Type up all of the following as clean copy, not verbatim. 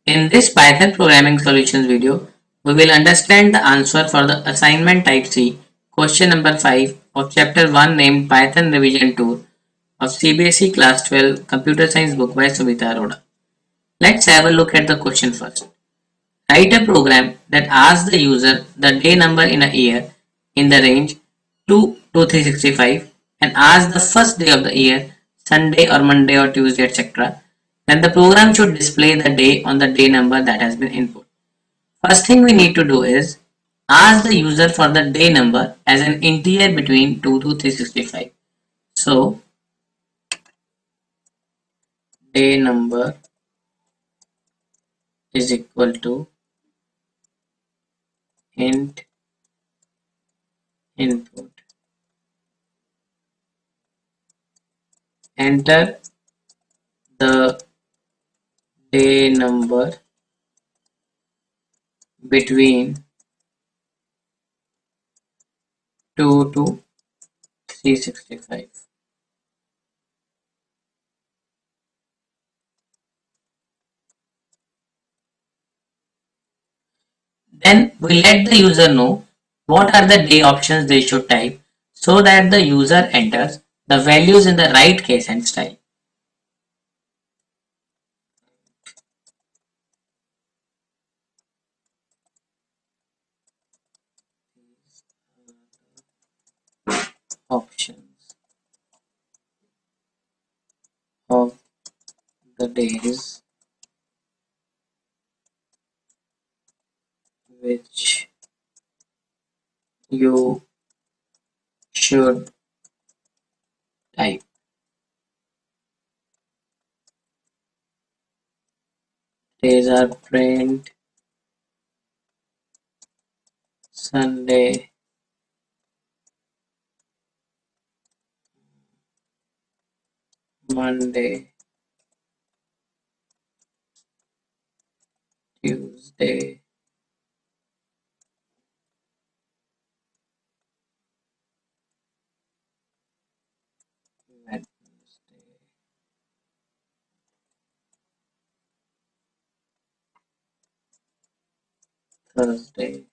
In this Python programming solutions video, we will understand the answer for the assignment type C, question number 5 of chapter 1 named Python Revision Tour of CBSE class 12 computer science book by Sumita Arora. Let's have a look at the question first. Write a program that asks the user the day number in a year in the range 2 to 365 and asks the first day of the year, Sunday or Monday or Tuesday, etc. Then the program should display the day on the day number that has been input. First thing we need to do is ask the user for the day number as an integer between 2 to 365. So day number is equal to int input. Enter the day number between 2 to 365. Then we let the user know what are the day options they should type so that the user enters the values in the right case and style. Options of the days which you should type. Days are print Sunday, Monday, Tuesday, Wednesday, Thursday,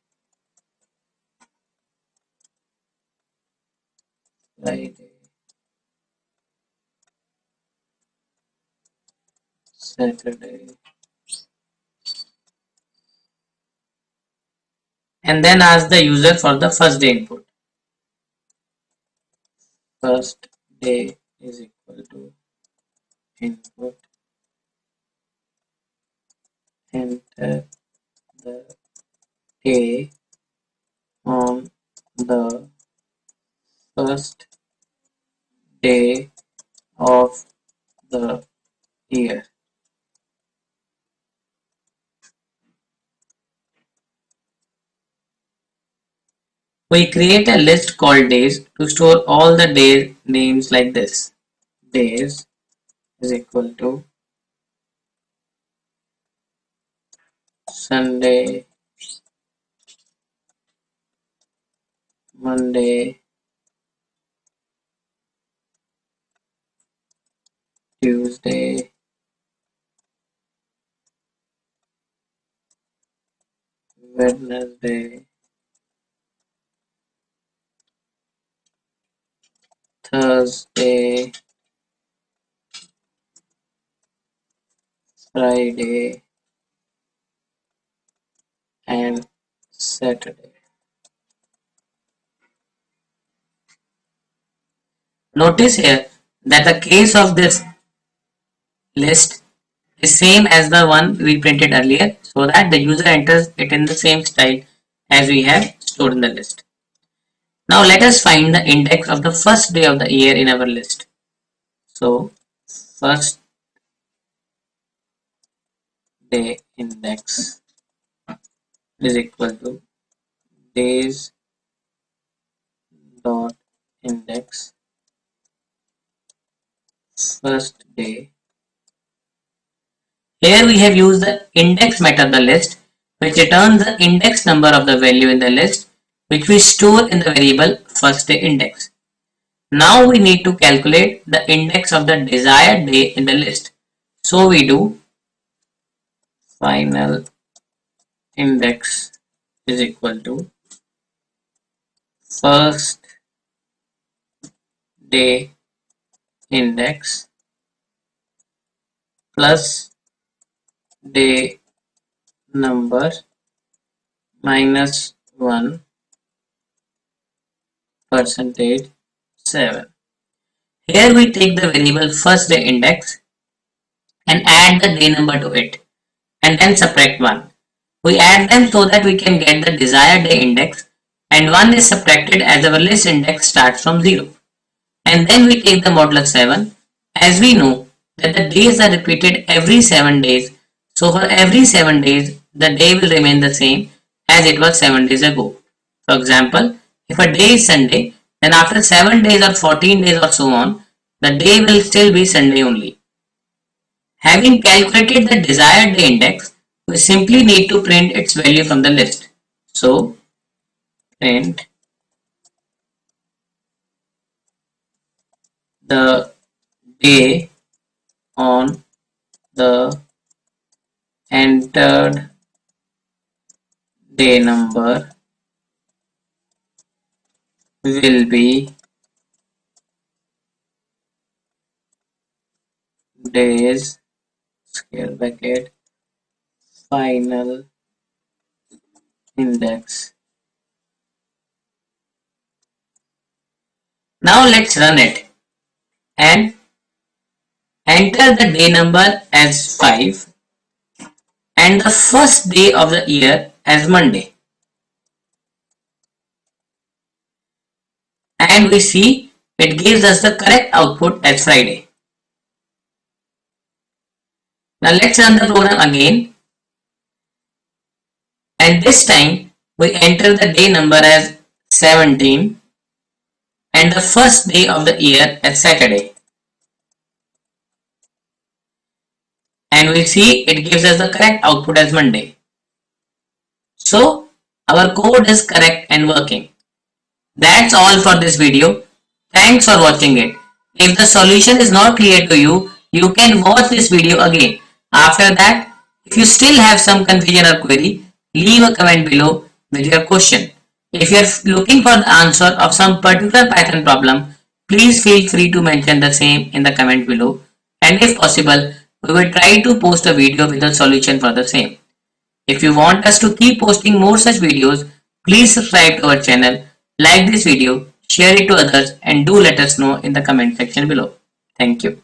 Friday, Saturday, and then ask the user for the first day input. First day is equal to input. Enter the day on the first day of the year. We create a list called days to store all the day names like this. Days is equal to Sunday, Monday, Tuesday, Wednesday, Thursday, Friday, and Saturday. Notice here that the case of this list is same as the one we printed earlier so that the user enters it in the same style as we have stored in the list. Now let us find the index of the first day of the year in our list. So first day index is equal to days dot index first day. Here we have used the index method of the list, which returns the index number of the value in the list, which we store in the variable first day index. Now we need to calculate the index of the desired day in the list. So we do final index is equal to first day index plus day number minus 1 percentage 7. Here we take the variable first day index and add the day number to it and then subtract 1. We add them so that we can get the desired day index, and 1 is subtracted as our list index starts from 0. And then we take the modulus 7, as we know that the days are repeated every 7 days, so for every 7 days the day will remain the same as it was 7 days ago. For example, if a day is Sunday, then after 7 days or 14 days or so on, the day will still be Sunday only. Having calculated the desired day index, we simply need to print its value from the list. So, print the day on the entered day number will be days square bracket final index. Now let's run it and enter the day number as 5 and the first day of the year as Monday. And we see it gives us the correct output as Friday. Now let's run the program again, and this time we enter the day number as 17 and the first day of the year as Saturday. And we see it gives us the correct output as Monday. So our code is correct and working. That's all for this video. Thanks for watching it. If the solution is not clear to you, you can watch this video again. After that, if you still have some confusion or query, leave a comment below with your question. If you are looking for the answer of some particular Python problem, please feel free to mention the same in the comment below, and if possible, we will try to post a video with the solution for the same. If you want us to keep posting more such videos, please subscribe to our channel, like this video, share it to others, and do let us know in the comment section below. Thank you.